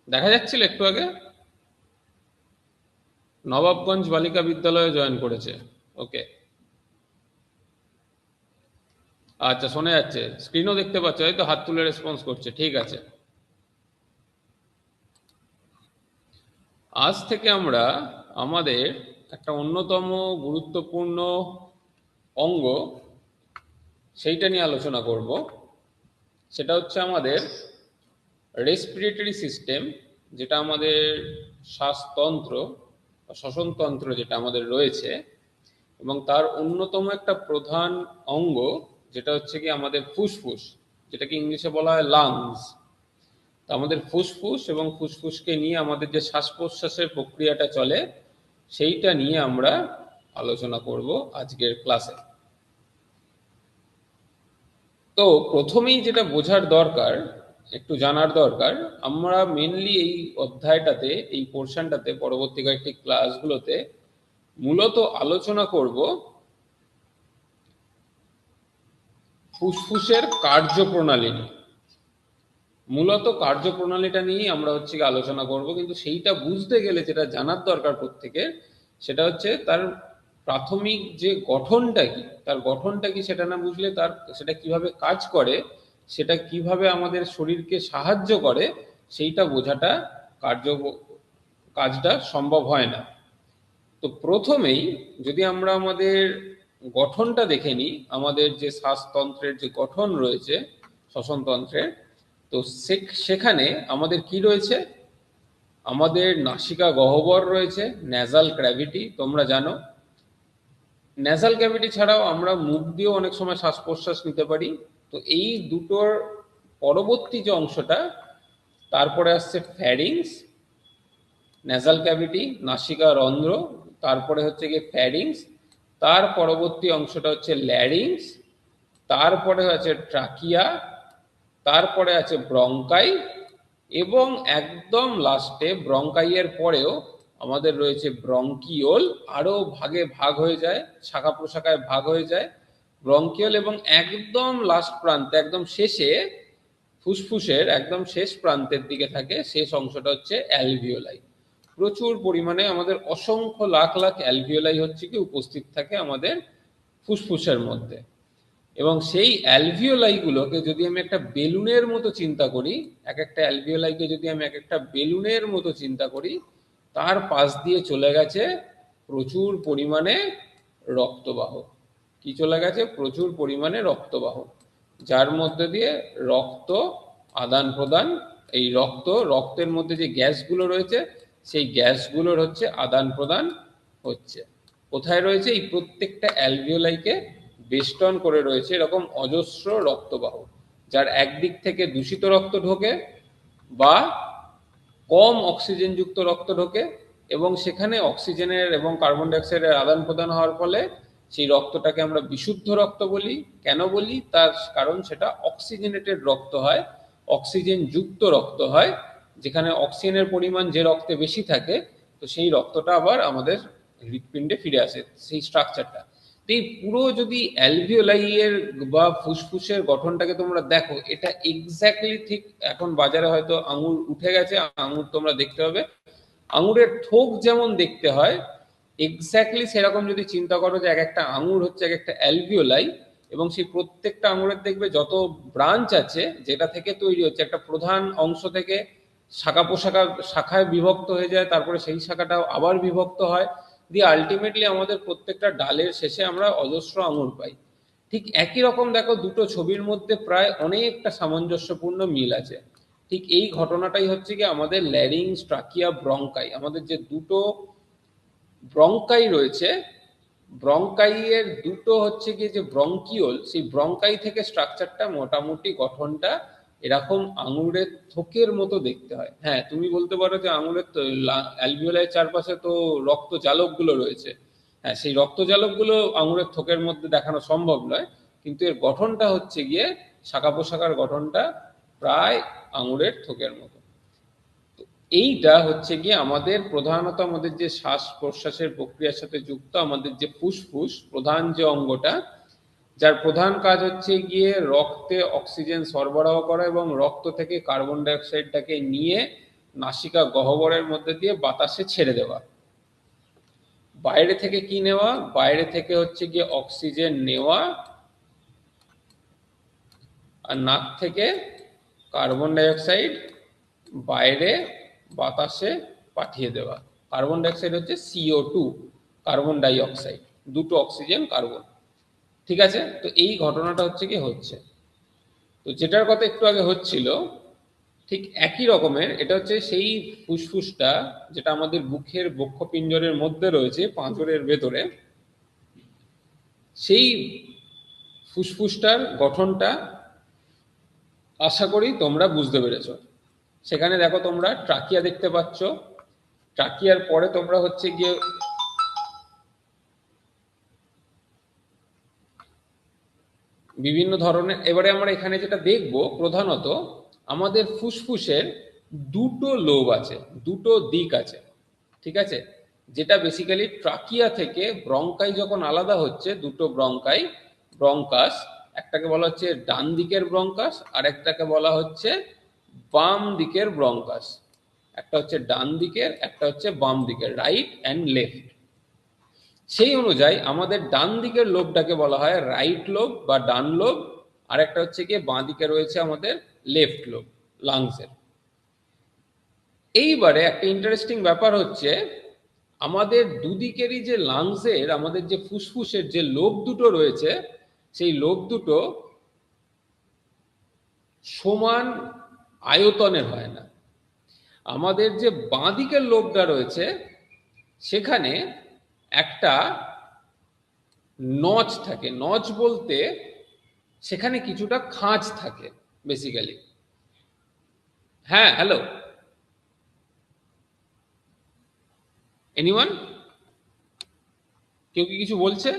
দেখা যাচ্ছিল একটু আগে? নবাবগঞ্জ বালিকা বিদ্যালয়ে জয়েন করেছে। ওকে। আচ্ছা, শোনা যাচ্ছে, স্ক্রিনও দেখতে পাচ্ছ, হয়তো হাত তুলে রেসপন্স করছে, ঠিক আছে। আজ থেকে আমরা আমাদের একটা অন্যতম গুরুত্বপূর্ণ অঙ্গ, সেইটা নিয়ে আলোচনা করব। সেটা হচ্ছে আমাদের রেসপিরেটরি সিস্টেম, যেটা আমাদের শ্বাসতন্ত্র বা শ্বসনতন্ত্র যেটা আমাদের রয়েছে, এবং তার অন্যতম একটা প্রধান অঙ্গ যেটা হচ্ছে কি আমাদের ফুসফুস, যেটাকে ইংলিশে বলা হয় লাংস। তো আমাদের ফুসফুস এবং ফুসফুসকে নিয়ে আমাদের যে শ্বাস প্রশ্বাসের প্রক্রিয়াটা চলে, সেইটা নিয়ে আমরা আলোচনা করব আজকের ক্লাসে। তো প্রথমেই যেটা বোঝার দরকার, একটু জানার দরকার, আমরা মেনলি এই অধ্যায়টাতে, এই পোর্শনটাতে, পরবর্তী কয়েকটি ক্লাসগুলোতে মূলত আলোচনা করব ফুসফুসের কার্যপ্রণালী নিয়ে। মূলত কার্যপ্রণালীটা নিয়েই আমরা হচ্ছে কি আলোচনা করব, কিন্তু সেইটা বুঝতে গেলে যেটা জানার দরকার প্রত্যেকের, সেটা হচ্ছে তার প্রাথমিক যে গঠনটা কি, তার গঠনটা কি সেটা না বুঝলে তার সেটা কিভাবে কাজ করে, সেটা কিভাবে আমাদের শরীরকে সাহায্য করে, সেইটা বোঝাটা কার্য কাজটা সম্ভব হয় না। তো প্রথমেই যদি আমরা আমাদের গঠনটা দেখে নিই, আমাদের যে শ্বাসতন্ত্রের যে গঠন রয়েছে শ্বসনতন্ত্রের, তো সেখানে আমাদের কি রয়েছে, আমাদের নাসিকা গহ্বর রয়েছে, ন্যাজাল ক্যাভিটি, তোমরা জানো। ন্যাজাল ক্যাভিটি ছাড়াও আমরা মুখ দিয়েও অনেক সময় শ্বাস প্রশ্বাস নিতে পারি। তো এই দুটোর পরবর্তী যে অংশটা, তারপরে আসছে ফ্যারিংস, ন্যাজাল ক্যাভিটি, নাসিকা রন্ধ্র, তারপরে হচ্ছে গিয়ে ফ্যারিংস, তার পরবর্তী অংশটা হচ্ছে ল্যারিংস, তারপরে আছে ট্রাকিয়া, তারপরে আছে ব্রঙ্কাই, এবং একদম লাস্টে ব্রঙ্কাইয়ের পরেও আমাদের রয়েছে ব্রঙ্কিওল। আরও ভাগে ভাগ হয়ে যায়, শাখা প্রশাখায় ভাগ হয়ে যায় ব্রঙ্কিওল, এবং একদম লাস্ট প্রান্তে, একদম শেষে, ফুসফুসের একদম শেষ প্রান্তের দিকে থাকে শেষ অংশটা হচ্ছে অ্যালভিওলাই। প্রচুর পরিমাণে আমাদের অসংখ্য লাখ লাখ অ্যালভিওলাই হচ্ছে কি উপস্থিত থাকে আমাদের ফুসফুসের মধ্যে। এবং সেই অ্যালভিওলাইগুলোকে যদি আমি একটা বেলুনের মতো চিন্তা করি, এক একটা অ্যালভিওলাইকে যদি আমি এক একটা বেলুনের মতো চিন্তা করি, তার পাশ দিয়ে চলে গেছে প্রচুর পরিমাণে রক্তবাহ। কি চলে গেছে? প্রচুর পরিমাণে রক্তবাহ, যার মধ্যে দিয়ে রক্ত আদান প্রদান, এই রক্তের মধ্যে যে গ্যাসগুলো রয়েছে, সেই গ্যাসগুলোর হচ্ছে আদান প্রদান হচ্ছে। কোথায় রয়েছে? এই প্রত্যেকটা অ্যালভিওলাইকে বেষ্টন করে রয়েছে এরকম অজস্র রক্তবাহ, যার একদিক থেকে দূষিত রক্ত ঢোকে বা কম অক্সিজেনযুক্ত রক্ত ঢোকে, এবং সেখানে অক্সিজেনের এবং কার্বন ডাইঅক্সাইডের আদান প্রদান হওয়ার ফলে সেই রক্তটাকে আমরা বিশুদ্ধ রক্ত বলি। কেন বলি? তার কারণ সেটা অক্সিজেনেটেড রক্ত হয়, অক্সিজেন যুক্ত রক্ত হয়। যেখানে অক্সিজেনের পরিমাণ যে রক্তে বেশি থাকে, তো সেই রক্তটা আবার আমাদের হৃৎপিণ্ডে ফিরে আসে, সেই স্ট্রাকচারটা। তো এই পুরো যদি অ্যালভিওলাইয়ের বা ফুসফুসের গঠনটাকে তোমরা দেখো, এটা এক্স্যাক্টলি ঠিক এখন বাজারে হয়তো আঙুর উঠে গেছে, আঙুর তোমরা দেখতে পাবে, আঙুরের থোক যেমন দেখতে হয়, এক্স্যাক্টলি সেরকম যদি চিন্তা করো যে এক একটা আঙুর হচ্ছে এক একটা অ্যালভিওলাই, এবং সেই প্রত্যেকটা আঙুরের দেখবে যত ব্রাঞ্চ আছে, যেটা থেকে তৈরি হচ্ছে একটা প্রধান অংশ থেকে শাখা প্রশাখা শাখায় বিভক্ত হয়ে যায়, তারপরে সেই শাখাটাও আবার বিভক্ত হয়, দিয়ে আলটিমেটলি আমাদের প্রত্যেকটা ডালের শেষে আমরা অজস্র আঙুর পাই। ঠিক একই রকম দেখো, দুটো ছবির মধ্যে প্রায় অনেকটা সামঞ্জস্যপূর্ণ মিল আছে। ঠিক এই ঘটনাটাই হচ্ছে কি আমাদের ল্যারিংস, ট্রাকিয়া, ব্রঙ্কাই, আমাদের যে দুটো ব্রঙ্কাই রয়েছে, ব্রঙ্কাইয়ের দুটো হচ্ছে গিয়ে যে ব্রঙ্কিওল, সেই ব্রঙ্কাই থেকে স্ট্রাকচারটা মোটামুটি গঠনটা এরকম আঙুরের থোকের মতো দেখতে হয়। হ্যাঁ, তুমি বলতে পারো যে আঙুরের অ্যালভিওলাইয়ের চারপাশে তো রক্ত জালকগুলো রয়েছে। হ্যাঁ, সেই রক্ত জালকগুলো আঙুরের থোকের মধ্যে দেখানো সম্ভব নয়, কিন্তু এর গঠনটা হচ্ছে গিয়ে শাখা প্রশাখার গঠনটা প্রায় আঙুরের থোকের মতো। এইটা হচ্ছে গিয়ে আমাদের প্রধানত আমাদের যে শ্বাস প্রশ্বাসের প্রক্রিয়ার সাথে যুক্ত আমাদের যে ফুসফুস, প্রধান যে অঙ্গটা, যার প্রধান কাজ হচ্ছে গিয়ে রক্তে অক্সিজেন সরবরাহ করা এবং রক্ত থেকে কার্বন ডাইঅক্সাইডটাকে নিয়ে নাসিকা গহ্বরের মধ্যে দিয়ে বাতাসে ছেড়ে দেওয়া। বাইরে থেকে কি নেওয়া? বাইরে থেকে হচ্ছে গিয়ে অক্সিজেন নেওয়া, আর নাক থেকে কার্বন ডাই অক্সাইড বাইরে বাতাসে পাঠিয়ে দেওয়া। কার্বন ডাই অক্সাইড হচ্ছে CO2, কার্বন ডাই অক্সাইড, দুটো অক্সিজেন কার্বন। ঠিক আছে, তো এই ঘটনাটা হচ্ছে কি হচ্ছে। তো যেটার কথা একটু আগে হচ্ছিল, ঠিক একই রকমের এটা হচ্ছে সেই ফুসফুসটা যেটা আমাদের বুকের বক্ষপিঞ্জরের মধ্যে রয়েছে, পাঁজরের ভেতরে। সেই ফুসফুসটার গঠনটা আশা করি তোমরা বুঝতে পেরেছো। সেখানে দেখো তোমরা ট্রাকিয়া দেখতে পাচ্ছ, ট্রাকিয়ার পরে তোমরা হচ্ছে গিয়ে বিভিন্ন ধরনের, এবারে আমরা এখানে যেটা দেখব প্রধানত আমাদের ফুসফুসের দুটো লোব আছে, দুটো দিক আছে। ঠিক আছে, যেটা বেসিক্যালি ট্রাকিয়া থেকে ব্রঙ্কাই যখন আলাদা হচ্ছে, দুটো ব্রঙ্কাই, ব্রঙ্কাস, একটাকে বলা হচ্ছে ডান দিকের ব্রঙ্কাস আর একটাকে বলা হচ্ছে বাম দিকের ব্রঙ্কাস। একটা হচ্ছে ডান দিকের, একটা হচ্ছে বাম দিকের, রাইট অ্যান্ড লেফট। সেই অনুযায়ী আমাদের ডান দিকের লোবটাকে বলা হয় রাইট লোব বা ডান লোব, আর একটা হচ্ছে গিয়ে বাঁ দিকে রয়েছে আমাদের লেফট লোব, লাংসের। এইবারে একটা ইন্টারেস্টিং ব্যাপার হচ্ছে, আমাদের দুদিকেরই যে লাংসের, আমাদের যে ফুসফুসের যে লোব দুটো রয়েছে, সেই লোব দুটো সমান আয়তনের হয় না। আমাদের যে বাঁ দিকের লোবটা রয়েছে সেখানে একটা নচ থাকে। নচ বলতে সেখানে কিছুটা খাঁজ থাকে বেসিক্যালি। হ্যাঁ, হ্যালো, এনিওয়ান? কেউ কি কিছু বলছে?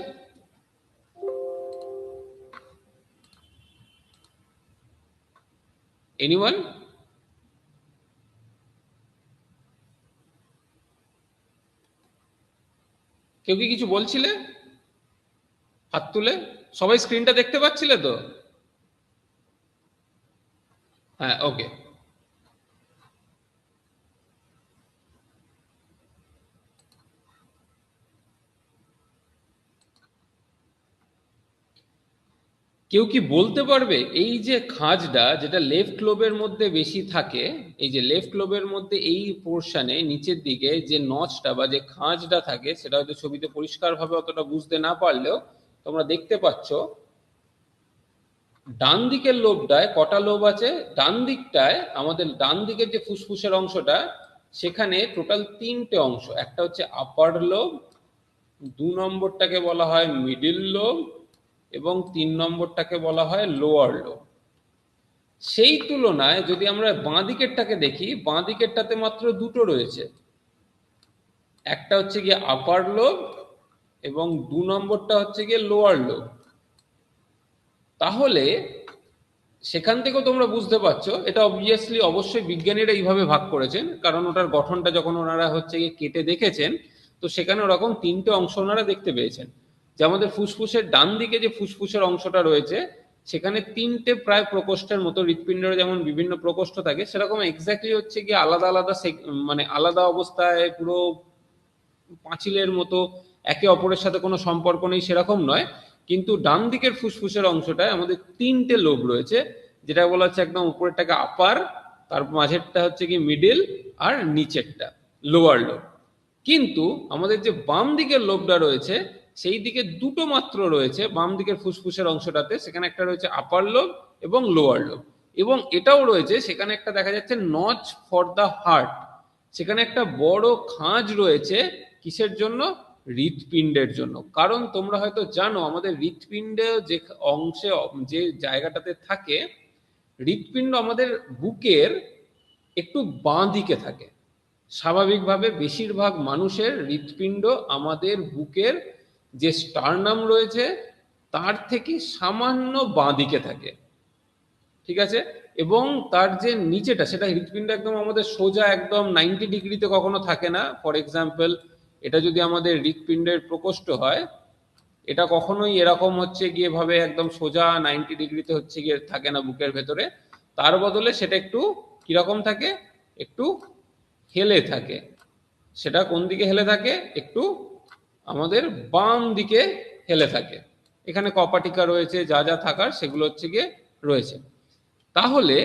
এনিওয়ান? কেউ কি কিছু বলছিলে? হাত তুলে সবাই স্ক্রিনটা দেখতে পাচ্ছিলে তো? হ্যাঁ, ওকে। কেউ কি বলতে পারবে এই যে খাঁজটা যেটা লেফট লোবের মধ্যে বেশি থাকে, এই যে লেফট লোবের মধ্যে এই পোর্শনে নিচের দিকে যে নচটা বা যে খাঁজটা থাকে, সেটা হয়তো ছবিতে পরিষ্কারভাবে অতটা বুঝতে না পারলেও তোমরা দেখতে পাচ্ছ ডান দিকের লোবটায় কটা লোব আছে? ডান দিকটায় আমাদের ডান দিকের যে ফুসফুসের অংশটা, সেখানে টোটাল তিনটে অংশ। একটা হচ্ছে আপার লোব, দু নম্বরটাকে বলা হয় মিডিল লোব, এবং তিন নম্বরটাকে বলা হয় লোয়ার লোব। সেই তুলনায় যদি আমরা বাঁ দিকেরটাকে দেখি, বাঁ দিকেরটাতে মাত্র দুটো রয়েছে। একটা হচ্ছে গিয়ে আপার লোব এবং দু নম্বরটা হচ্ছে গিয়ে লোয়ার লোব। তাহলে সেখান থেকেও তোমরা বুঝতে পারছো, এটা অবভিয়াসলি অবশ্যই বিজ্ঞানীরা এইভাবে ভাগ করেছেন, কারণ ওটার গঠনটা যখন ওনারা হচ্ছে গিয়ে কেটে দেখেছেন, তো সেখানে ওরকম তিনটে অংশ ওনারা দেখতে পেয়েছেন। যে আমাদের ফুসফুসের ডান দিকে যে ফুসফুসের অংশটা রয়েছে, সেখানে তিনটে প্রায় প্রকোষ্ঠের মতো, হৃৎপিণ্ডের যেমন বিভিন্ন প্রকোষ্ঠ থাকে, সেরকম এক্স্যাক্টলি হচ্ছে গিয়ে আলাদা আলাদা মানে আলাদা অবস্থায় পুরো পাঁচিলের মতো, একে অপরের সাথে কোনো সম্পর্ক নেই সেরকম নয়। কিন্তু ডান দিকের ফুসফুসের অংশটায় আমাদের তিনটে লোব রয়েছে, যেটা বলা হচ্ছে একদম উপরেরটাকে আপার, তার মাঝেরটা হচ্ছে কি মিডিল, আর নিচেরটা লোয়ার লোব। কিন্তু আমাদের যে বাম দিকের লোবটা রয়েছে, সেই দিকে দুটো মাত্র রয়েছে বাম দিকের ফুসফুসের অংশটাতে। সেখানে একটা রয়েছে আপার লোব এবং লোয়ার লোব, এবং এটাও রয়েছে সেখানে একটা দেখা যাচ্ছে নচ ফর দ্য হার্ট। সেখানে একটা বড় খাঁজ রয়েছে কিসের জন্য? হৃৎপিণ্ডের জন্য। কারণ তোমরা হয়তো জানো আমাদের হৃৎপিণ্ডে যে অংশে, যে জায়গাটাতে থাকে, হৃৎপিণ্ড আমাদের বুকের একটু বাঁ দিকে থাকে। স্বাভাবিকভাবে বেশিরভাগ মানুষের হৃৎপিণ্ড আমাদের বুকের যে স্টার্নাম রয়েছে তার থেকে সামান্য বাঁ দিকে থাকে। ঠিক আছে, এবং তার যে নিচেটা, সেটা হৃৎপিণ্ড একদম আমাদের সোজা একদম 90 ডিগ্রিতে কখনো থাকে না। ফর এক্সাম্পল, এটা যদি আমাদের হৃৎপিণ্ডের প্রকোষ্ঠ হয়, এটা কখনোই এরকম হচ্ছে গিয়ে ভাবে একদম সোজা 90 ডিগ্রিতে থাকে না বুকের ভেতরে। তার বদলে সেটা একটু কিরকম থাকে, একটু হেলে থাকে। সেটা কোন দিকে হেলে থাকে? একটু আমাদের বাম দিকে হেলে থাকে। এখানে কপাটিকা রয়েছে, যা যা থাকার সেগুলো হচ্ছে গিয়ে রয়েছে। তাহলে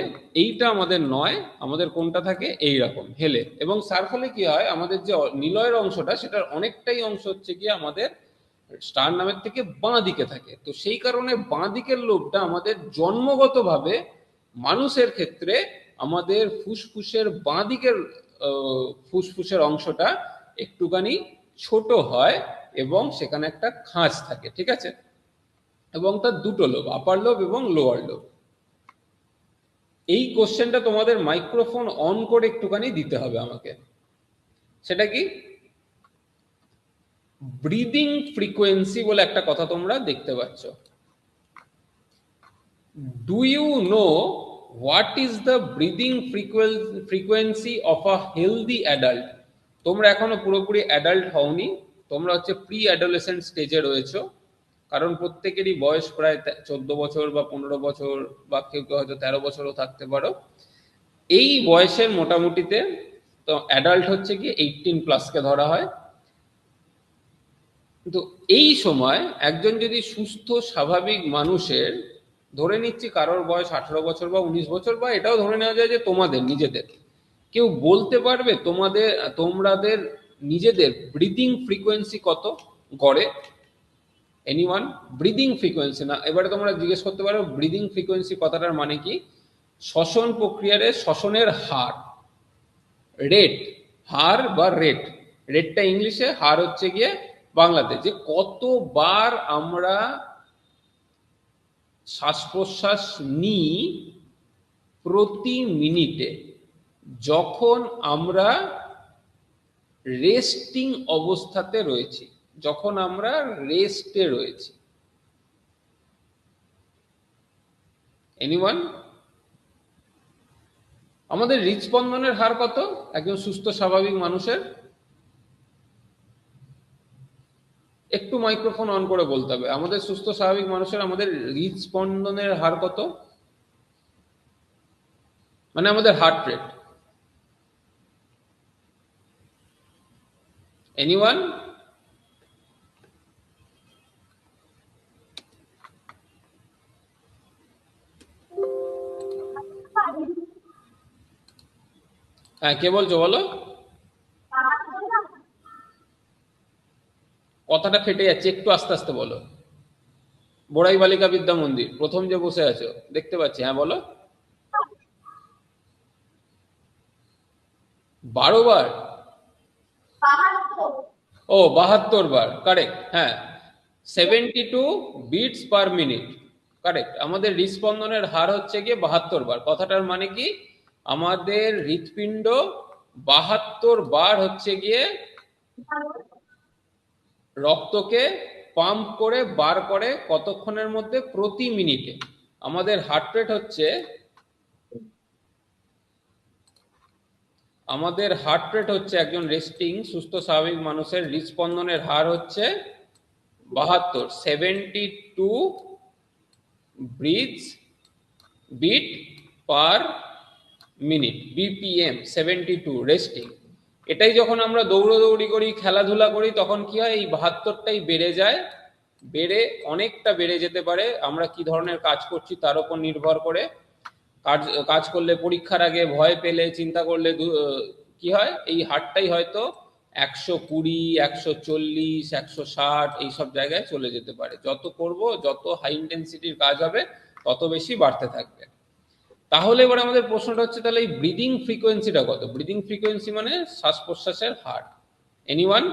এইটা আমাদের নয়, আমাদের কোনটা থাকে? এই রকম হেলে। এবং তার ফলে কি হয়, আমাদের যে নিলয়ের অংশটা সেটার অনেকটাই অংশ হচ্ছে গিয়ে আমাদের স্টার নামের থেকে বাঁ দিকে থাকে। তো সেই কারণে বাঁ দিকের লোবটা আমাদের জন্মগতভাবে মানুষের ক্ষেত্রে আমাদের ফুসফুসের বাঁ দিকের ফুসফুসের অংশটা একটুখানি ছোট হয় এবং সেখানে একটা খাঁজ থাকে, ঠিক আছে? এবং তার দুটো লোব, আপার লোব এবং লোয়ার লোব। এই কোশ্চেনটা তোমাদের মাইক্রোফোন অন করে একটুখানি দিতে হবে আমাকে। সেটা কি? ব্রিদিং ফ্রিকোয়েন্সি বলে একটা কথা তোমরা দেখতে পাচ্ছ। Do you know what is the breathing frequency of a healthy adult? তোমরা এখনো পুরোপুরি অ্যাডাল্ট হওনি, তোমরা হচ্ছে প্রি অ্যাডোলেসেন্ট স্টেজে রয়েছো। কারণ প্রত্যেকেরই বয়স প্রায় 14 বছর বা 15 বছর, বা কেউ কেউ হয়তো 13 বছরও থাকতে পারো। এই বয়সের মোটামুটিতে তো অ্যাডাল্ট হচ্ছে কি 18+ ধরা হয়। কিন্তু এই সময় একজন যদি সুস্থ স্বাভাবিক মানুষের, ধরে নিচ্ছি কারোর বয়স 18 বছর বা 19 বছর, বা এটাও ধরে নেওয়া যায় যে তোমাদের নিজেদের, কেউ বলতে পারবে তোমাদের নিজেদের ব্রিদিং ফ্রিকোয়েন্সি কত গড়ে? এনিওয়ান? ব্রিদিং ফ্রিকোয়েন্সি না, এবারে তোমরা জিজ্ঞেস করতে পারো ব্রিদিং ফ্রিকোয়েন্সি কথাটার মানে কি? শ্বসন প্রক্রিয়ার শ্বসনের হার, রেট, হার বা রেট। রেটটা ইংলিশে, হার হচ্ছে গিয়ে বাংলাতে, যে কতবার আমরা শ্বাস প্রশ্বাস নিই প্রতি মিনিটে যখন আমরা রেস্টিং অবস্থাতে রয়েছি, যখন আমরা রেস্টে রয়েছি। এনিওয়ান? আমাদের হৃদস্পন্দনের হার কত একজন সুস্থ স্বাভাবিক মানুষের? একটু মাইক্রোফোন অন করে বলতে হবে। আমাদের সুস্থ স্বাভাবিক মানুষের আমাদের হৃদস্পন্দনের হার কত? মানে আমাদের হার্ট রেট। এনিওয়ান? হ্যাঁ, কে বলছো বলো? কথাটা ফেটে যাচ্ছে, একটু আস্তে আস্তে বলো। বোড়াই বালিকা বিদ্যা মন্দির প্রথম যে বসে আছো দেখতে পাচ্ছি, হ্যাঁ বলো। 12 বার? ও 72 বার, কারেক্ট, হ্যাঁ। 72 বিটস পার মিনিট, কারেক্ট। আমাদের হৃদস্পন্দনের হার হচ্ছে গিয়ে 72 বার। কথাটার মানে কি? আমাদের হৃৎপিণ্ড 72 বার হচ্ছে গিয়ে রক্তকে পাম্প করে বার করে কতক্ষণের মধ্যে? প্রতি মিনিটে। আমাদের হার্ট রেট হচ্ছে, একজন রেস্টিং সুস্থ স্বাভাবিক মানুষের হৃদস্পন্দনের হার হচ্ছে 72, 72 breaths beat per minute, BPM 72, resting. এটাই যখন আমরা দৌড়দৌড়ি করি, খেলাধুলা করি, তখন কি হয়? এই 72টাই বেড়ে যায়, বেড়ে অনেকটা বেড়ে যেতে পারে। আমরা কি ধরনের কাজ করছি তার উপর নির্ভর করে। কাজ করলে, পরীক্ষার আগে ভয় পেলে, চিন্তা করলে কি হয়? এই হারটাই হয়তো 120, 140, 160 এইসব জায়গায় চলে যেতে পারে। যত করব, যত হাই ইন্টেন্সিটির কাজ হবে, তত বেশি বাড়তে থাকবে। তাহলে এবার আমাদের প্রশ্নটা হচ্ছে, তাহলে এই ব্রিদিং ফ্রিকোয়েন্সিটা কত? ব্রিদিং ফ্রিকোয়েন্সি মানে শ্বাস প্রশ্বাসের হার। এনিওয়ান?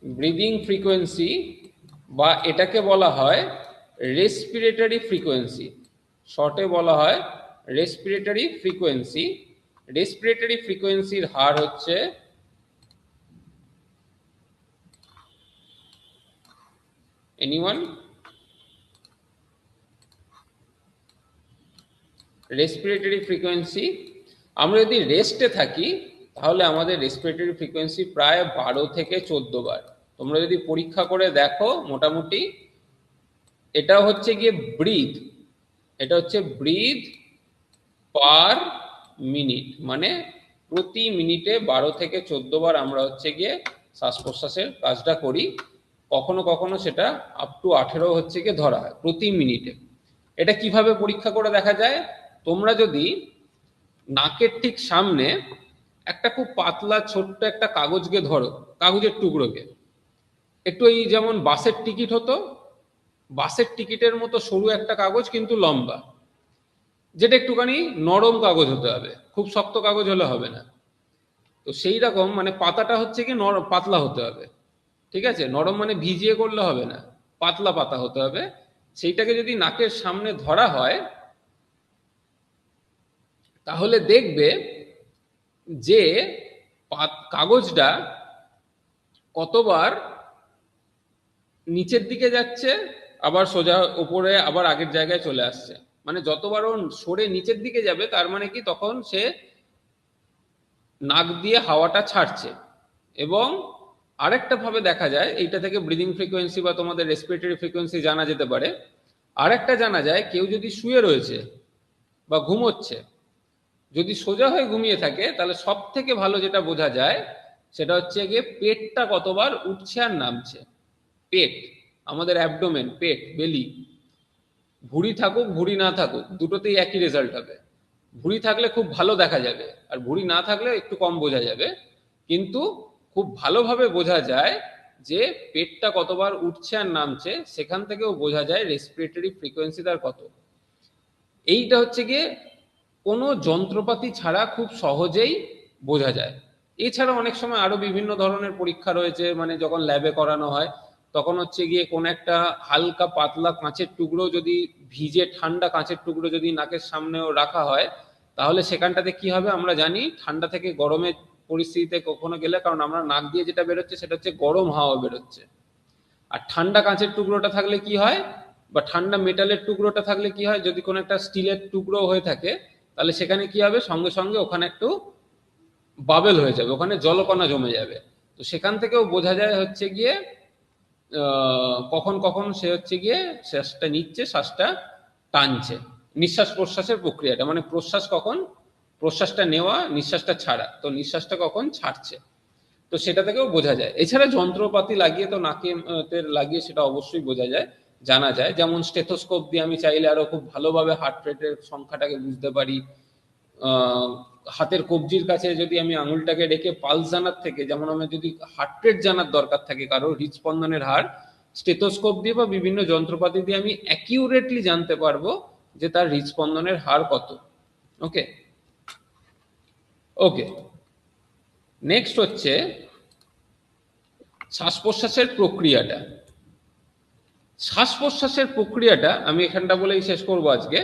ব্রিদিং ফ্রিকোয়েন্সি, বা এটাকে বলা হয় রেসপিরেটরি ফ্রিকোয়েন্সি, শর্টে বলা হয় রেসপিরেটরি ফ্রিকোয়েন্সি। রেসপিরেটরি ফ্রিকোয়েন্সির হার হচ্ছে এনিওয়ান? রেসপিরেটরি ফ্রিকোয়েন্সি, আমরা যদি রেস্টে থাকি তাহলে আমাদের রেসপিরেটরি ফ্রিকোয়েন্সি প্রায় 12 থেকে 14 বার। তোমরা যদি পরীক্ষা করে দেখো, মোটামুটি এটা হচ্ছে গিয়ে ব্রিথ, এটা হচ্ছে ব্রিথ পার মিনিট, মানে প্রতি মিনিটে 12 থেকে 14 বার আমরা হচ্ছে গিয়ে শ্বাস প্রশ্বাসের কাজটা করি। কখনো কখনো সেটা আপ টু 18 হচ্ছে গিয়ে ধরা হয় প্রতি মিনিটে। এটা কিভাবে পরীক্ষা করে দেখা যায়? তোমরা যদি নাকের ঠিক সামনে একটা খুব পাতলা ছোট্ট একটা কাগজকে ধরো, কাগজের টুকরোকে, একটু এই যেমন বাসের টিকিট হতো, বাসের টিকিটের মতো সরু একটা কাগজ কিন্তু লম্বা, যেটা একটুখানি নরম কাগজ হতে হবে, খুব শক্ত কাগজ হলে হবে না। তো সেই রকম মানে পাতাটা হচ্ছে কি নরম পাতলা হতে হবে, ঠিক আছে? নরম মানে ভিজিয়ে করলে হবে না, পাতলা পাতা হতে হবে। সেইটাকে যদি নাকের সামনে ধরা হয় তাহলে দেখবে যে কাগজটা কতবার নিচের দিকে যাচ্ছে, আবার সোজা উপরে আবার আগের জায়গায় চলে আসছে। মানে যতবার ও সরে নিচের দিকে যাবে তার মানে কি তখন সে নাক দিয়ে হাওয়াটা ছাড়ছে। এবং আরেকটা ভাবে দেখা যায়, এইটা থেকে ব্রিদিং ফ্রিকোয়েন্সি বা তোমাদের রেসপিরেটরি ফ্রিকোয়েন্সি জানা যেতে পারে। আরেকটা জানা যায়, কেউ যদি শুয়ে রয়েছে বা ঘুমোচ্ছে, যদি সোজা হয়ে ঘুমিয়ে থাকে তাহলে সব থেকে ভালো যেটা বোঝা যায় সেটা হচ্ছে গিয়ে পেটটা কতবার উঠছে আর নামছে। পেট, আমাদের অ্যাবডোমেন, পেট, বেলি, ভুঁড়ি থাকুক ভুঁড়ি না থাকুক দুটোতেই একই রেজাল্ট হবে। ভুঁড়ি থাকলে খুব ভালো দেখা যাবে, আর ভুঁড়ি না থাকলে একটু কম বোঝা যাবে। কিন্তু খুব ভালোভাবে বোঝা যায় যে পেটটা কতবার উঠছে আর নামছে, সেখান থেকেও বোঝা যায় রেসপিরেটরি ফ্রিকোয়েন্সি তার কত। এইটা হচ্ছে গিয়ে কোনো যন্ত্রপাতি ছাড়া খুব সহজেই বোঝা যায়। এছাড়া অনেক সময় আরো বিভিন্ন ধরনের পরীক্ষা রয়েছে, মানে যখন ল্যাবে করানো হয় তখন হচ্ছে গিয়ে কোন একটা হালকা পাতলা কাঁচের টুকরো যদি ভিজে, ঠান্ডা কাঁচের টুকরো যদি নাকের সামনেও রাখা হয় তাহলে সেখানটাতে কি হবে আমরা জানি। ঠান্ডা থেকে গরমের পরিস্থিতিতে কখনো গেলে, কারণ আমরা নাক দিয়ে যেটা বেরোচ্ছে সেটা হচ্ছে গরম হাওয়া বেরোচ্ছে, আর ঠান্ডা কাঁচের টুকরোটা থাকলে কি হয়, বা ঠান্ডা মেটালের টুকরোটা থাকলে কি হয়, যদি কোনো একটা স্টিলের টুকরো হয়ে থাকে তাহলে সেখানে কি হবে, সঙ্গে সঙ্গে ওখানে একটু বাবেল হয়ে যাবে, ওখানে জলকণা জমে যাবে। তো সেখান থেকেও বোঝা যায় হচ্ছে গিয়ে কখন কখন সে হচ্ছে গিয়ে শ্বাসটা নিচ্ছে, শ্বাসটা টানছে। নিঃশ্বাস প্রশ্বাসের প্রক্রিয়াটা মানে প্রশ্বাস কখন, প্রশ্বাসটা নেওয়া, নিঃশ্বাসটা ছাড়া, তো নিঃশ্বাসটা কখন ছাড়ছে, তো সেটা থেকেও বোঝা যায়। এছাড়া যন্ত্রপাতি লাগিয়ে তো নাকে লাগিয়ে সেটা অবশ্যই বোঝা যায়, জানা যায়। যেমন স্টেথোস্কোপ দিয়ে আমি চাইলে আরো খুব ভালোভাবে হার্ট রেটের সংখ্যাটাকে বুঝতে পারি। হাতের কবজির কাছে যদি আমি আঙুলটাকে রেখে পালস জানার থেকে, যেমন আমার যদি হার্ট রেট জানার দরকার থাকে কারো, হৃদস্পন্দনের হার, স্টেথোস্কোপ দিয়ে বা বিভিন্ন যন্ত্রপাতি দিয়ে আমি অ্যাকিউরেটলি জানতে পারবো যে তার হৃদস্পন্দনের হার কত। ওকে ওকে নেক্সট হচ্ছে শ্বাস প্রশ্বাসের প্রক্রিয়াটা। শ্বাস প্রশ্বাসের প্রক্রিয়াটা আমি এখানটা বলেই শেষ করবো আজকে।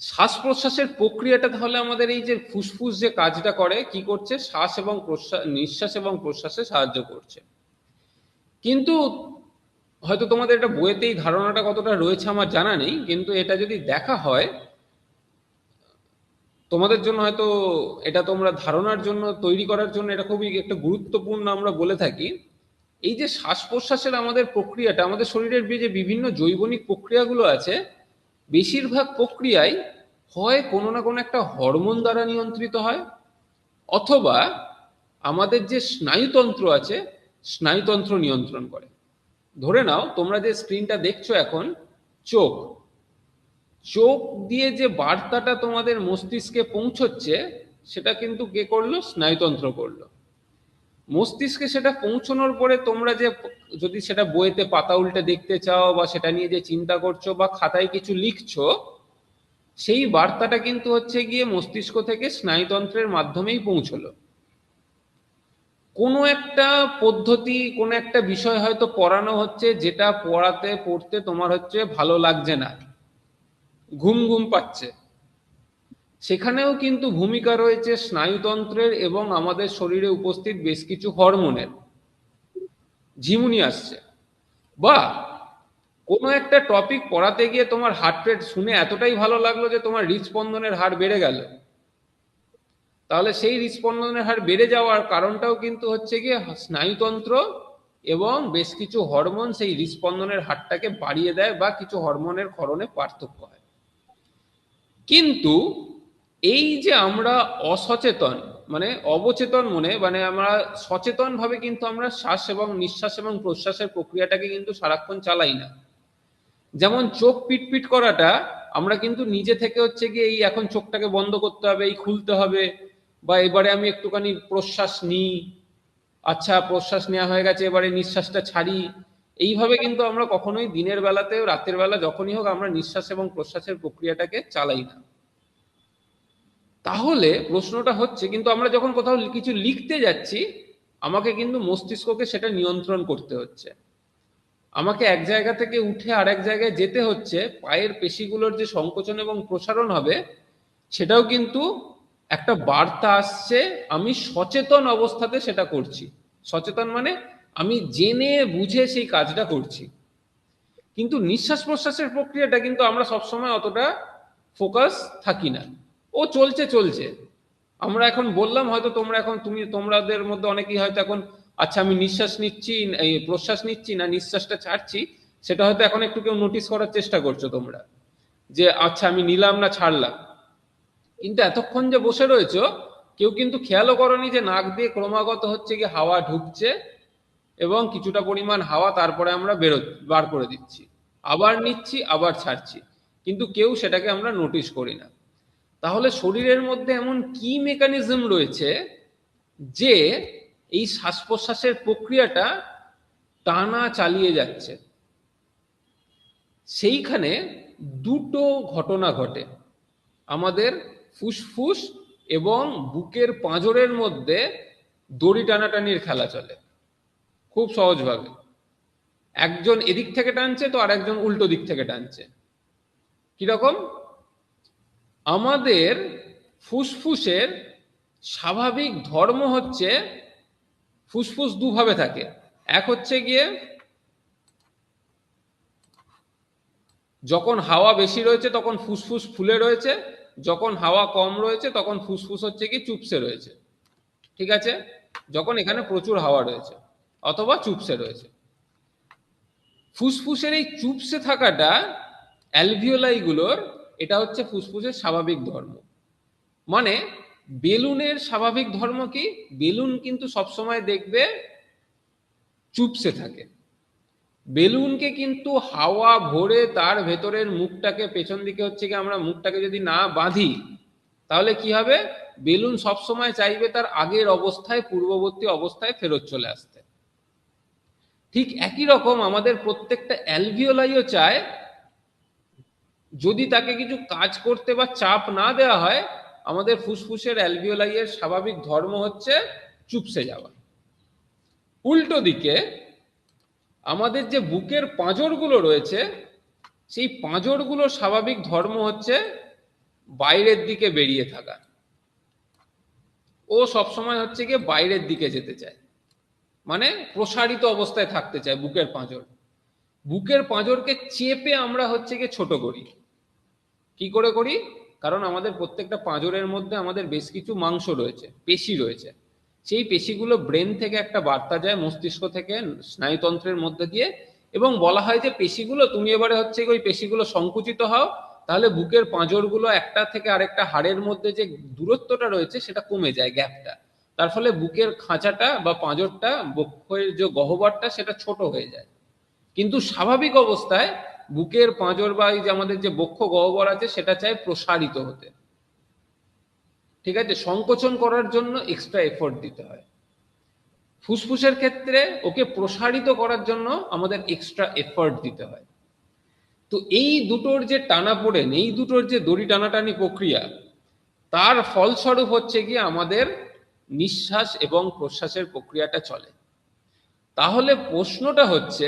শ্বাস প্রশ্বাসের প্রক্রিয়াটা তাহলে আমাদের এই যে ফুসফুস যে কাজটা করে কি করছে, শ্বাস এবং প্রশ্বাস, নিঃশ্বাস এবং প্রশ্বাসে সাহায্য করছে। কিন্তু হয়তো তোমাদের এটা বইয়েতেই ধারণাটা কতটা রয়েছে আমার জানা নেই, কিন্তু এটা যদি দেখা হয় তোমাদের জন্য হয়তো, এটা তোমরা ধারণার জন্য তৈরি করার জন্য এটা খুবই একটা গুরুত্বপূর্ণ আমরা বলে থাকি। এই যে শ্বাস প্রশ্বাসের আমাদের প্রক্রিয়াটা, আমাদের শরীরের যে বিভিন্ন জৈবনিক প্রক্রিয়াগুলো আছে, বেশিরভাগ প্রক্রিয়াই হয় কোনো না কোনো একটা হরমোন দ্বারা নিয়ন্ত্রিত হয়, অথবা আমাদের যে স্নায়ুতন্ত্র আছে স্নায়ুতন্ত্র নিয়ন্ত্রণ করে। ধরে নাও তোমরা যে স্ক্রিনটা দেখছো এখন, চোখ, চোখ দিয়ে যে বার্তাটা তোমাদের মস্তিষ্কে পৌঁছচ্ছে সেটা কিন্তু কে করলো, স্নায়ুতন্ত্র করলো। মস্তিষ্কে সেটা পৌঁছানোর পরে তোমরা যে, যদি সেটা বইতে পাতা উল্টে দেখতে চাও বা সেটা নিয়ে যে চিন্তা করছো বা খাতায় কিছু লিখছো, সেই বার্তাটা কিন্তু হচ্ছে গিয়ে মস্তিষ্ক থেকে স্নায়ুতন্ত্রের মাধ্যমেই পৌঁছলো। কোনো একটা পদ্ধতি, কোনো একটা বিষয় হয়তো পড়ানো হচ্ছে, যেটা পড়তে তোমার হচ্ছে ভালো লাগছে না, ঘুম ঘুম পাচ্ছে, সেখানেও কিন্তু ভূমিকা রয়েছে স্নায়ুতন্ত্রের এবং আমাদের শরীরে উপস্থিত বেশ কিছু হরমোনের। ঝিমুনি আসছে, বা কোনো একটা টপিক পড়াতে গিয়ে তোমার হার্ট রেট শুনে এতটাই ভালো লাগলো যে তোমার হৃদস্পন্দনের হার বেড়ে গেল, তাহলে সেই হৃদস্পন্দনের হার বেড়ে যাওয়ার কারণটাও কিন্তু হচ্ছে গিয়ে স্নায়ুতন্ত্র এবং বেশ কিছু হরমোন সেই হৃদস্পন্দনের হারটাকে বাড়িয়ে দেয় বা কিছু হরমোনের ক্ষরণে পার্থক্য হয়। কিন্তু এই যে আমরা অসচেতন, মানে অবচেতন মনে, মানে আমরা সচেতন ভাবে কিন্তু আমরা শ্বাস এবং নিঃশ্বাস এবং প্রশ্বাসের প্রক্রিয়াটাকে কিন্তু সারাক্ষণ চালাই না। যেমন চোখ পিটপিট করাটা আমরা কিন্তু নিজে থেকে হচ্ছে গিয়ে এই এখন চোখটাকে বন্ধ করতে হবে, এই খুলতে হবে, বা এবারে আমি একটুখানি প্রশ্বাস নিই, আচ্ছা প্রশ্বাস নেওয়া হয়ে গেছে এবারে নিঃশ্বাসটা ছাড়ি, এইভাবে কিন্তু আমরা কখনোই দিনের বেলাতেও রাতের বেলা যখনই হোক আমরা নিঃশ্বাস এবং প্রশ্বাসের প্রক্রিয়াটাকে চালাই না। তাহলে প্রশ্নটা হচ্ছে, কিন্তু আমরা যখন কোথাও কিছু লিখতে যাচ্ছি আমাকে কিন্তু মস্তিষ্ককে সেটা নিয়ন্ত্রণ করতে হচ্ছে। আমাকে এক জায়গা থেকে উঠে আর এক জায়গায় যেতে হচ্ছে, পায়ের পেশিগুলোর যে সংকোচন এবং প্রসারণ হবে সেটাও কিন্তু একটা বার্তা আসছে, আমি সচেতন অবস্থাতে সেটা করছি। সচেতন মানে আমি জেনে বুঝে সেই কাজটা করছি। কিন্তু নিঃশ্বাস প্রশ্বাসের প্রক্রিয়াটা কিন্তু আমরা সবসময় অতটা ফোকাস থাকি না, ও চলছে চলছে। আমরা এখন বললাম হয়তো তোমরা এখন তোমাদের মধ্যে অনেকেই হয়তো এখন আচ্ছা আমি নিঃশ্বাস নিচ্ছি এই প্রশ্বাস নিচ্ছি না নিঃশ্বাসটা ছাড়ছি, সেটা হয়তো এখন একটু কেউ নোটিস করার চেষ্টা করছো তোমরা, যে আচ্ছা আমি নিলাম না ছাড়লাম। কিন্তু এতক্ষণ যে বসে রয়েছো কেউ কিন্তু খেয়ালও করনি যে নাক দিয়ে ক্রমাগত হচ্ছে কি হাওয়া ঢুকছে এবং কিছুটা পরিমাণ হাওয়া তারপরে আমরা বার করে দিচ্ছি, আবার নিচ্ছি আবার ছাড়ছি, কিন্তু কেউ সেটাকে আমরা নোটিস করি না। তাহলে শরীরের মধ্যে এমন কি মেকানিজম রয়েছে যে এই শ্বাস প্রশ্বাসের প্রক্রিয়াটা টানা চালিয়ে যাচ্ছে? সেইখানে দুটো ঘটনা ঘটে। আমাদের ফুসফুস এবং বুকের পাঁজরের মধ্যে দড়ি টানাটানির খেলা চলে খুব সহজভাবে। একজন এদিক থেকে টানছে তো আর একজন উল্টো দিক থেকে টানছে। কিরকম? আমাদের ফুসফুসের স্বাভাবিক ধর্ম হচ্ছে, ফুসফুস দুভাবে থাকে। এক হচ্ছে গিয়ে যখন হাওয়া বেশি রয়েছে তখন ফুসফুস ফুলে রয়েছে, যখন হাওয়া কম রয়েছে তখন ফুসফুস হচ্ছে কি চুপসে রয়েছে। ঠিক আছে? যখন এখানে প্রচুর হাওয়া রয়েছে অথবা চুপসে রয়েছে। ফুসফুসের এই চুপসে থাকাটা অ্যালভিওলাই গুলোর, এটা হচ্ছে ফুসফুসের স্বাভাবিক ধর্ম। মানে বেলুনের স্বাভাবিক ধর্ম কি? বেলুন কিন্তু সবসময় দেখবে চুপসে থাকে। বেলুনকে কিন্তু হাওয়া ভরে তার ভেতরের মুখটাকে পেছন দিকে হচ্ছে কি আমরা মুখটাকে যদি না বাঁধি তাহলে কি হবে? বেলুন সবসময় চাইবে তার আগের অবস্থায় পূর্ববর্তী অবস্থায় ফেরত চলে আসতে। ঠিক একই রকম আমাদের প্রত্যেকটা অ্যালভিওলাইও চায় যদি তাকে কিছু কাজ করতে বা চাপ না দেওয়া হয়, আমাদের ফুসফুসের অ্যালভিওলাইয়ের স্বাভাবিক ধর্ম হচ্ছে চুপসে যাওয়া। উল্টো দিকে আমাদের যে বুকের পাঁজরগুলো রয়েছে সেই পাঁজরগুলোর স্বাভাবিক ধর্ম হচ্ছে বাইরের দিকে বেরিয়ে থাকা। ও সবসময় হচ্ছে গিয়ে বাইরের দিকে যেতে চায়, মানে প্রসারিত অবস্থায় থাকতে চায় বুকের পাঁজর। বুকের পাঁজরকে চেপে আমরা হচ্ছে গিয়ে ছোট করি। কি করে করি? কারণ আমাদের প্রত্যেকটা পাঁজরের মধ্যে আমাদের বেশ কিছু মাংস রয়েছে, পেশি রয়েছে। সেই পেশিগুলো ব্রেন থেকে একটা বার্তা যায় মস্তিষ্ক থেকে স্নায়ুতন্ত্রের মধ্যে দিয়ে, এবং বলা হয় যে পেশিগুলো তুমি এবারে হচ্ছে ওই পেশিগুলো সংকুচিত হও, তাহলে বুকের পাঁজরগুলো একটা থেকে আরেকটা হাড়ের মধ্যে যে দূরত্বটা রয়েছে সেটা কমে যায়, গ্যাপটা। তার ফলে বুকের খাঁচাটা বা পাঁজরটা, বক্ষের যে গহ্বরটা সেটা ছোট হয়ে যায়। কিন্তু স্বাভাবিক অবস্থায় বুকের পাঁজর বা এই যে আমাদের যে বক্ষ গহ্বর আছে সেটা চায় প্রসারিত হতে। ঠিক আছে? সংকোচন করার জন্য এক্সট্রা এফোর্ট দিতে হয়। ফুসফুসের ক্ষেত্রে ওকে প্রসারিত করার জন্য আমাদের এক্সট্রা এফোর্ট দিতে হয়। তো এই দুটোর যে টানাপোড়েন, এই দুটোর যে দড়ি টানাটানি প্রক্রিয়া, তার ফলস্বরূপ হচ্ছে গিয়ে আমাদের নিঃশ্বাস এবং প্রশ্বাসের প্রক্রিয়াটা চলে। তাহলে প্রশ্নটা হচ্ছে,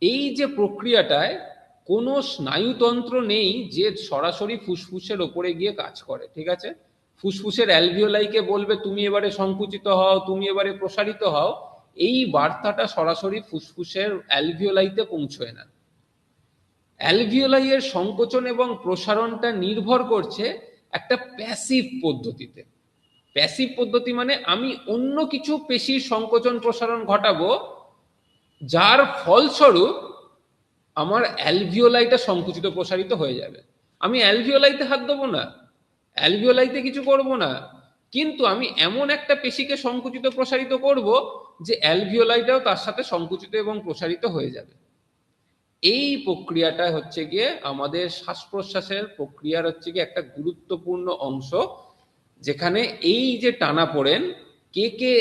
এই যে প্রক্রিয়াটায় কোনো স্নায়ুতন্ত্র নেই যে সরাসরি ফুসফুসের ওপরে গিয়ে কাজ করে। ঠিক আছে? ফুসফুসের অ্যালভিওলাইকে বলবে তুমি এবারে সংকুচিত হও, তুমি এবারে প্রসারিত হও, এই বার্তাটা সরাসরি ফুসফুসের অ্যালভিওলাইতে পৌঁছয় না। অ্যালভিওলাইয়ের সংকোচন এবং প্রসারণটা নির্ভর করছে একটা প্যাসিভ পদ্ধতিতে। প্যাসিভ পদ্ধতি মানে আমি অন্য কিছু পেশির সংকোচন প্রসারণ ঘটাবো যার ফলস্বরূপ আমার অ্যালভিওলাইটা সংকুচিত প্রসারিত হয়ে যাবে। আমি অ্যালভিওলাইতে হাত দেবো না, অ্যালভিওলাইতে কিছু করব না, কিন্তু আমি এমন একটা পেশিকে সংকুচিত প্রসারিত করব যে অ্যালভিওলাইটাও তার সাথে সংকুচিত এবং প্রসারিত হয়ে যাবে। এই প্রক্রিয়াটা হচ্ছে গিয়ে আমাদের শ্বাস প্রশ্বাসের প্রক্রিয়ার হচ্ছে গিয়ে একটা গুরুত্বপূর্ণ অংশ, যেখানে এই যে টানা পড়েন কে কে,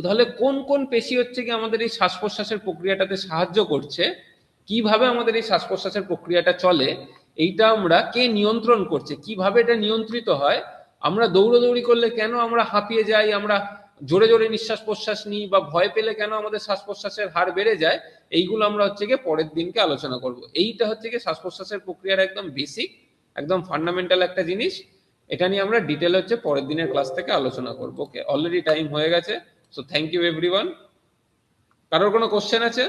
তাহলে কোন কোন পেশি হচ্ছে গিয়ে আমাদের এই শ্বাস প্রশ্বাসের প্রক্রিয়াটাতে সাহায্য করছে, কিভাবে আমাদের এই শ্বাস প্রশ্বাসের প্রক্রিয়াটা চলে, এইটা আমরা কে নিয়ন্ত্রণ করছে, কিভাবে এটা নিয়ন্ত্রিত হয়, আমরা দৌড়দৌড়ি করলে কেন আমরা হাঁপিয়ে যাই, আমরা জোরে জোরে নিঃশ্বাস প্রশ্বাস নিই, বা ভয় পেলে কেন আমাদের শ্বাস প্রশ্বাসের হার বেড়ে যায়, এইগুলো আমরা হচ্ছে গিয়ে পরের দিনকে আলোচনা করব। এইটা হচ্ছে গিয়ে শ্বাস প্রশ্বাসের প্রক্রিয়ার একদম বেসিক, একদম ফান্ডামেন্টাল একটা জিনিস। এটা নিয়ে আমরা ডিটেল হচ্ছে পরের দিনের ক্লাস থেকে আলোচনা করবো। ওকে, অলরেডি টাইম হয়ে গেছে। So thank you everyone. কারোর কোনো কোশ্চেন আছে?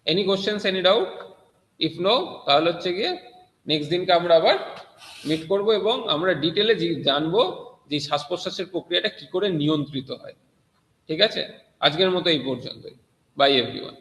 Any questions, any doubt? If no, তাহলে হচ্ছে গিয়ে নেক্সট দিনকে আমরা আবার মিট করব এবং আমরা ডিটেলে জানবো যে শ্বাস প্রশ্বাসের প্রক্রিয়াটা কি করে নিয়ন্ত্রিত হয়। ঠিক আছে, আজকের মতো এই পর্যন্তই। By everyone.